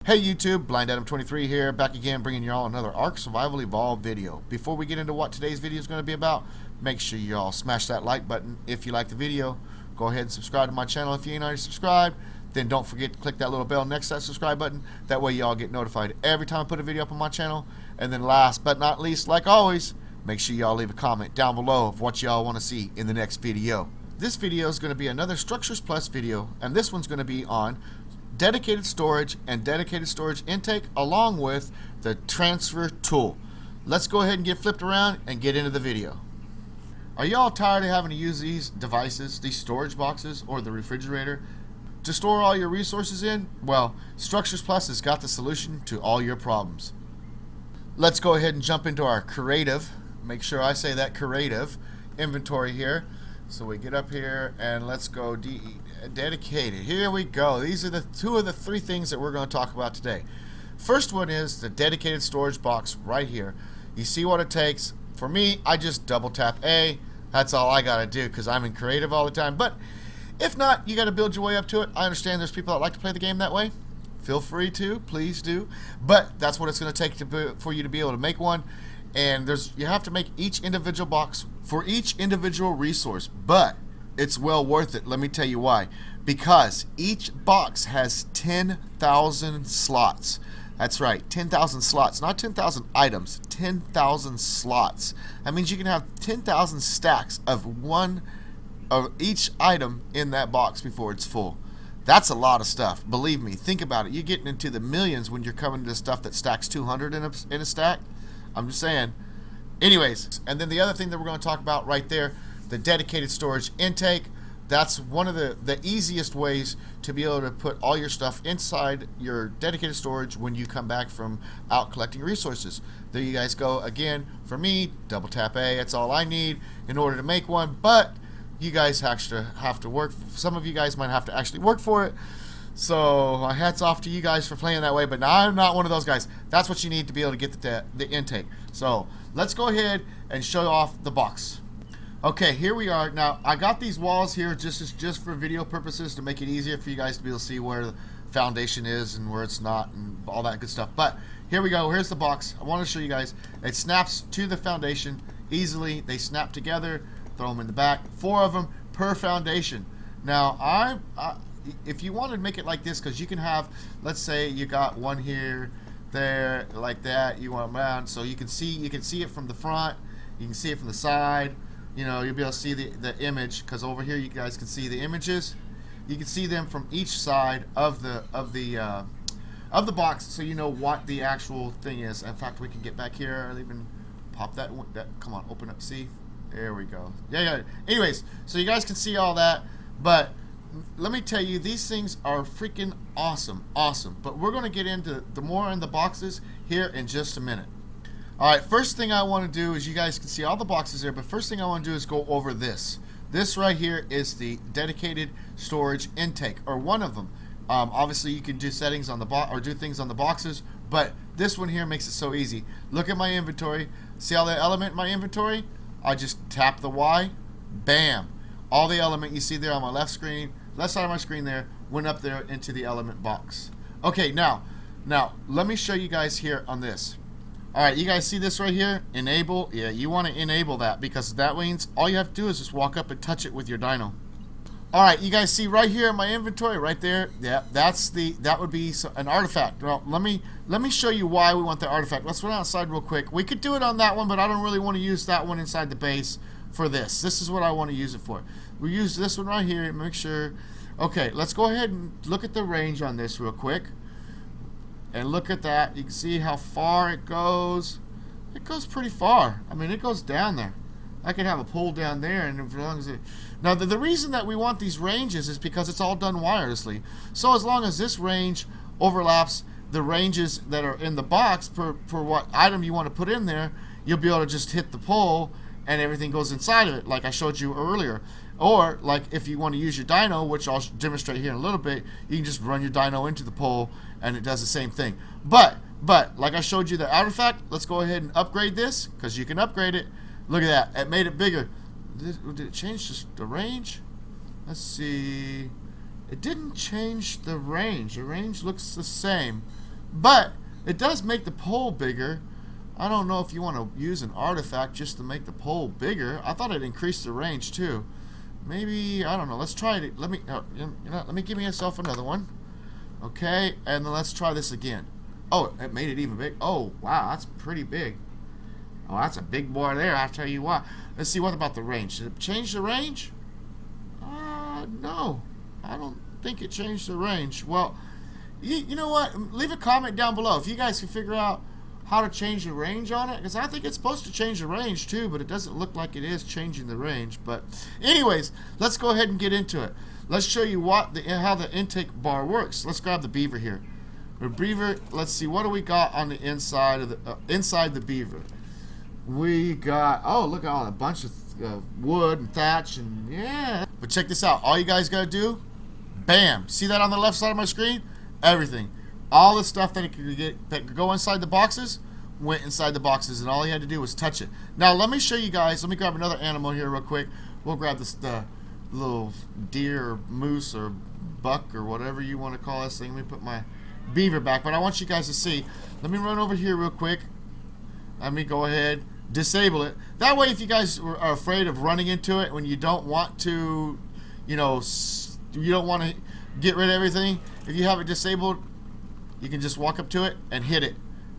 Hey YouTube, Blind Adam 23 here, back again bringing you all another Ark Survival Evolved video. Before we get into what today's video is going to be about, make sure you all smash that like button if you like the video. Go ahead and subscribe to my channel if you ain't already subscribed. Then don't forget to click that little bell next to that subscribe button. That way you all get notified every time I put a video up on my channel. And then last but not least, like always, make sure you all leave a comment down below of what you all want to see in the next video. This video is going to be another Structures Plus video, and this one's going to be on dedicated storage and dedicated storage intake along with the transfer tool. Let's go ahead and get flipped around and get into the video. Are you all tired of having to use these devices, these storage boxes or the refrigerator to store all your resources in? Well, Structures Plus has got the solution to all your problems. Let's go ahead and jump into our creative, make sure I say that, creative inventory here. So we get up here and let's go dedicated. Here we go. These are the two of the three things that we're going to talk about today. First one is the dedicated storage box right here. You see what it takes. For me, I just double tap A. That's all I got to do because I'm in creative all the time. But if not, you got to build your way up to it. I understand there's people that like to play the game that way. Feel free to, please do. But that's what it's going to take for you to be able to make one. And you have to make each individual box for each individual resource, but it's well worth it. Let me tell you why. Because each box has 10,000 slots. That's right, 10,000 slots, not 10,000 items, 10,000 slots. That means you can have 10,000 stacks of each item in that box before it's full. That's a lot of stuff. Believe me, think about it. You're getting into the millions when you're coming to stuff that stacks 200 in a stack. I'm just saying. Anyways, and then the other thing that we're going to talk about right there, the dedicated storage intake. That's one of the easiest ways to be able to put all your stuff inside your dedicated storage when you come back from out collecting resources. There you guys go. Again, for me, double tap A. That's all I need in order to make one. But you guys actually have to work. Some of you guys might have to actually work for it. So my hat's off to you guys for playing that way, but now I'm not one of those guys. That's what you need to be able to get the intake. So let's go ahead and show off the box. Okay, here we are. Now I got these walls here just for video purposes to make it easier for you guys to be able to see where the foundation is and where it's not and all that good stuff. But here we go. Here's the box. I want to show you guys. It snaps to the foundation easily. They snap together. Throw them in the back. 4 of them per foundation. Now if you want to make it like this, because you can have, let's say you got one here, there, like that, you want them around, so you can see it from the front, you can see it from the side, you know, you'll be able to see the image, because over here you guys can see the images. You can see them from each side of the box, so you know what the actual thing is. In fact, we can get back here and even pop that come on, open up, see, there we go. Yeah. Anyways, so you guys can see all that, but let me tell you, these things are freaking awesome. But we're going to get into the more in the boxes here in just a minute. Alright, first thing I want to do is, you guys can see all the boxes there, but first thing I want to do is go over this. This right here is the dedicated storage intake, or one of them. Obviously you can do settings on the box or do things on the boxes, but this one here makes it so easy. Look at my inventory. See all the element in my inventory? I just tap the Y, bam. All the element you see there on my left side of my screen there, went up there into the element box. Okay, now let me show you guys here on this. Alright, you guys see this right here? Enable. Yeah, you want to enable that, because that means all you have to do is just walk up and touch it with your dino. Alright, you guys see right here in my inventory, right there? Yeah, that would be an artifact. Well, let me show you why we want the artifact. Let's run outside real quick. We could do it on that one, but I don't really want to use that one inside the base for this. This is what I want to use it for. We use this one right here, make sure. Okay, let's go ahead and look at the range on this real quick. And look at that. You can see how far it goes. It goes pretty far. I mean, it goes down there. I could have a pole down there, and as long as it... Now, the reason that we want these ranges is because it's all done wirelessly. So as long as this range overlaps the ranges that are in the box for what item you want to put in there, you'll be able to just hit the pole and everything goes inside of it, like I showed you earlier. Or, like, if you want to use your dyno, which I'll demonstrate here in a little bit, you can just run your dyno into the pole, and it does the same thing. But, like I showed you the artifact, let's go ahead and upgrade this, because you can upgrade it. Look at that. It made it bigger. Did it change just the range? Let's see. It didn't change the range. The range looks the same. But it does make the pole bigger. I don't know if you want to use an artifact just to make the pole bigger. I thought it increased the range too. Maybe, I don't know. Let's try it. Let me give myself another one. Okay, and then let's try this again. Oh, it made it even big. Oh, wow, that's pretty big. Oh, that's a big boy there, I tell you what. Let's see, what about the range? Did it change the range? No. I don't think it changed the range. Well, you know what? Leave a comment down below if you guys can figure out how to change the range on it, because I think it's supposed to change the range too, but it doesn't look like it is changing the range. But anyways, let's go ahead and get into it. Let's show you how the intake bar works. Let's grab the beaver here. The beaver, let's see, what do we got on the inside of the inside the beaver? We got, oh, look at all a bunch of wood and thatch, and yeah. But check this out. All you guys gotta do, bam. See that on the left side of my screen? Everything. All the stuff that could go inside the boxes went inside the boxes, and all you had to do was touch it. Now let me show you guys. Let me grab another animal here real quick. We'll grab the little deer or moose or buck or whatever you want to call this thing. Let me put my beaver back, but I want you guys to see. Let me run over here real quick. Let me go ahead, disable it. That way, if you guys are afraid of running into it when you don't want to, you don't want to get rid of everything, if you have it disabled, you can just walk up to it and hit it.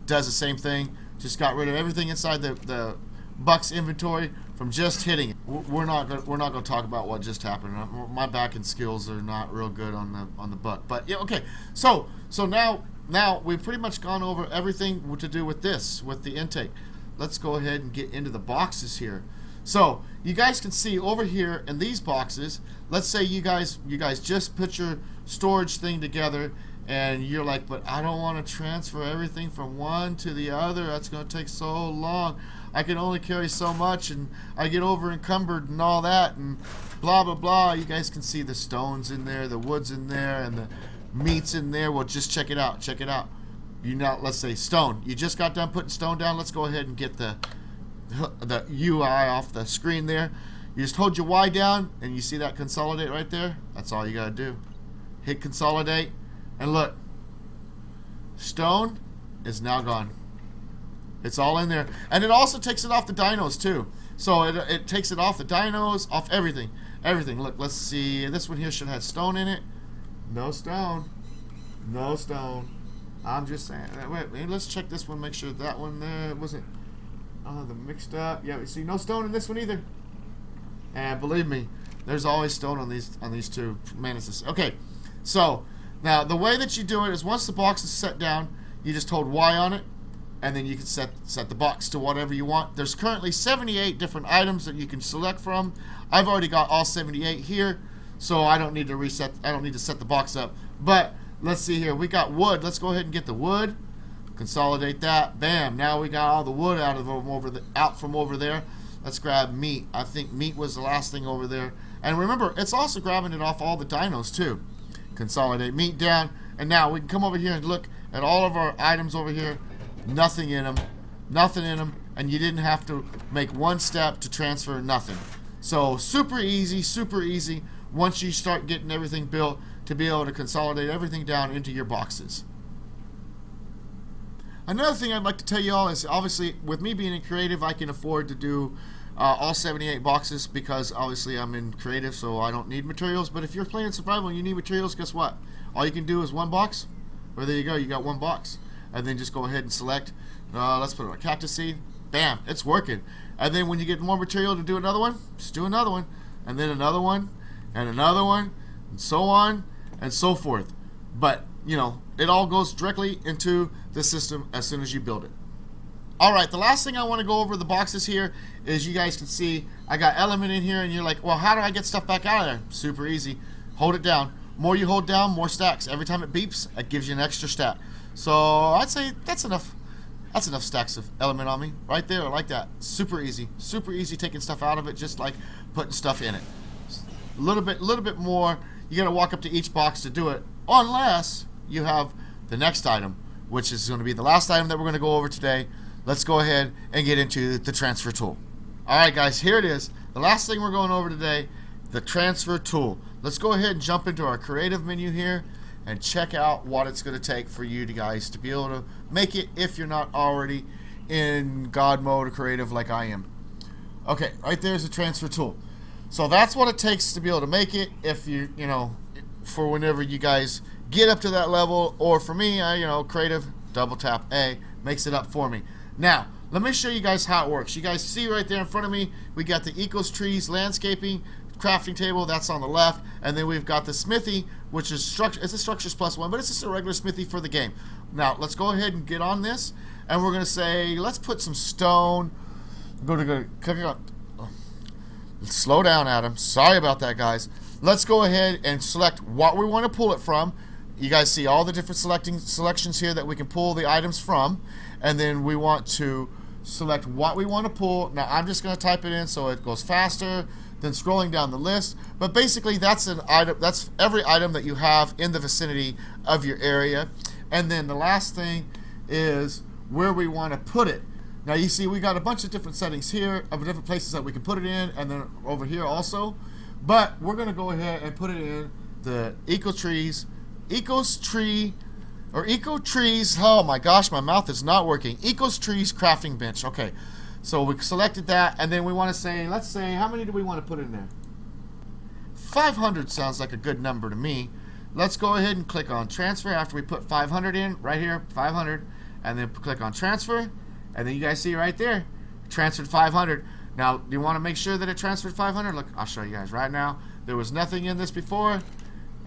Does the same thing. Just got rid of everything inside the buck's inventory from just hitting it. We're not going to talk about what just happened. My backing skills are not real good on the buck. But yeah, okay. So now we've pretty much gone over everything to do with this, with the intake. Let's go ahead and get into the boxes here. So you guys can see over here in these boxes. Let's say you guys just put your storage thing together, and you're like, but I don't want to transfer everything from one to the other. That's going to take so long. I can only carry so much, and I get over encumbered and all that, and blah, blah, blah. You guys can see the stones in there, the wood's in there, and the meat's in there. Well, just check it out. Check it out. Let's say stone. You just got done putting stone down. Let's go ahead and get the UI off the screen there. You just hold your Y down, and you see that consolidate right there? That's all you got to do. Hit consolidate. And look, stone is now gone. It's all in there. And it also takes it off the dinos too. So it takes it off the dinos, off everything. Everything. Look, let's see. This one here should have stone in it. No stone. No stone. I'm just saying. Wait, let's check this one. Make sure that one there wasn't the mixed up. Yeah, we see no stone in this one either. And believe me, there's always stone on these two menaces. Okay, so now, the way that you do it is once the box is set down, you just hold Y on it, and then you can set the box to whatever you want. There's currently 78 different items that you can select from. I've already got all 78 here, so I don't need to reset. I don't need to set the box up. But let's see here. We got wood. Let's go ahead and get the wood. Consolidate that. Bam. Now we got all the wood out from over there. Let's grab meat. I think meat was the last thing over there. And remember, it's also grabbing it off all the dinos too. Consolidate meat down, and now we can come over here and look at all of our items over here. Nothing in them, and you didn't have to make one step to transfer nothing. So super easy once you start getting everything built to be able to consolidate everything down into your boxes. Another thing I'd like to tell you all is, obviously with me being in creative, I can afford to do all 78 boxes because obviously I'm in creative, so I don't need materials. But if you're playing survival and you need materials, guess what? All you can do is one box. Well, there you go. You got one box. And then just go ahead and select. Let's put it on a cactus seed. Bam. It's working. And then when you get more material to do another one, just do another one. And then another one. And another one. And so on and so forth. But, it all goes directly into the system as soon as you build it. Alright, the last thing I want to go over the boxes here is you guys can see I got element in here, and you're like, well, how do I get stuff back out of there? Super easy. Hold it down. More you hold down, more stacks. Every time it beeps, it gives you an extra stack. So I'd say that's enough. That's enough stacks of element on me. Right there, like that. Super easy. Super easy taking stuff out of it, just like putting stuff in it. A little bit more. You got to walk up to each box to do it, unless you have the next item, which is going to be the last item that we're going to go over today. Let's go ahead and get into the transfer tool. Alright guys, here it is. The last thing we're going over today, the transfer tool. Let's go ahead and jump into our creative menu here. and check out what it's going to take for you guys to be able to make it if you're not already in God mode or creative like I am. Okay, right there's a transfer tool. So that's what it takes to be able to make it if you know, for whenever you guys get up to that level, or for me, creative, double tap A, makes it up for me. Now, let me show you guys how it works. You guys see right there in front of me, we got the Equals Trees Landscaping crafting table, that's on the left, and then we've got the smithy, which is it's a structures plus one, but it's just a regular smithy for the game. Now, let's go ahead and get on this, and we're going to say, let's put some stone. Slow down, Adam. Sorry about that, guys. Let's go ahead and select what we want to pull it from. You guys see all the different selections here that we can pull the items from, and then we want to select what we want to pull. Now I'm just going to type it in so it goes faster than scrolling down the list, but basically that's an item, that's every item that you have in the vicinity of your area. And then the last thing is where we want to put it. Now you see we got a bunch of different settings here of different places that we can put it in, and then over here also, but we're going to go ahead and put it in the Eco Trees, oh my gosh, my mouth is not working, Ecos Trees crafting bench. Okay, so we selected that, and then we want to say, let's say, how many do we want to put in there? 500 sounds like a good number to me. Let's go ahead and click on transfer after we put 500 in, right here, 500, and then click on transfer, and then you guys see right there, transferred 500. Now, do you want to make sure that it transferred 500? Look, I'll show you guys right now. There was nothing in this before,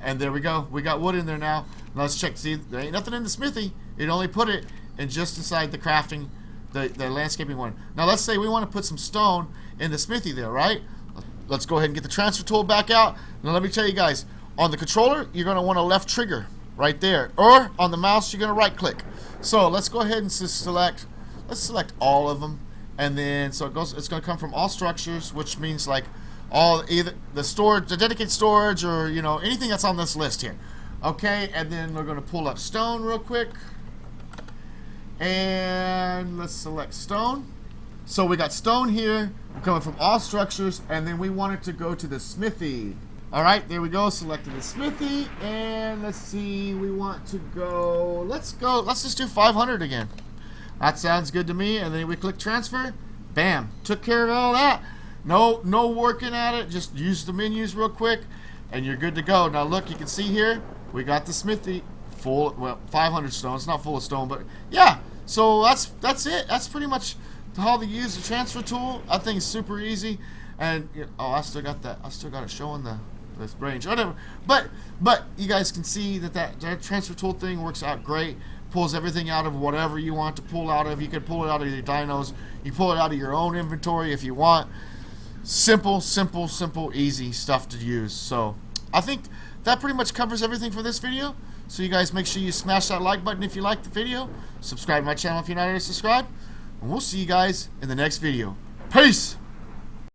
and there we go. We got wood in there now. Now let's check. See, there ain't nothing in the smithy. It only put it in just inside the crafting, the landscaping one. Now let's say we want to put some stone in the smithy there, right? Let's go ahead and get the transfer tool back out. Now let me tell you guys, on the controller, you're going to want to left trigger right there, or on the mouse, you're going to right click. So let's go ahead and select. Let's select all of them, and then so it goes. It's going to come from all structures, which means like all either the storage, the dedicated storage, or anything that's on this list here. Okay, and then we're going to pull up stone real quick, and let's select stone. So we got stone here. We're coming from all structures, and then we want it to go to the smithy. All right, there we go. Selected the smithy, and let's see. We want to go. Let's just do 500 again. That sounds good to me. And then we click transfer. Bam, took care of all that. No working at it. Just use the menus real quick, and you're good to go. Now look, you can see here we got the smithy full. Well, 500 stone. It's not full of stone, but yeah. So that's it. That's pretty much how to use the transfer tool. I think it's super easy. And I still got that. I still got it showing the range. Whatever. But you guys can see that transfer tool thing works out great. Pulls everything out of whatever you want to pull out of. You can pull it out of your dinos. You pull it out of your own inventory if you want. Simple, easy stuff to use. So I think that pretty much covers everything for this video. So you guys make sure you smash that like button if you like the video. Subscribe to my channel if you're not already subscribed. And we'll see you guys in the next video. Peace!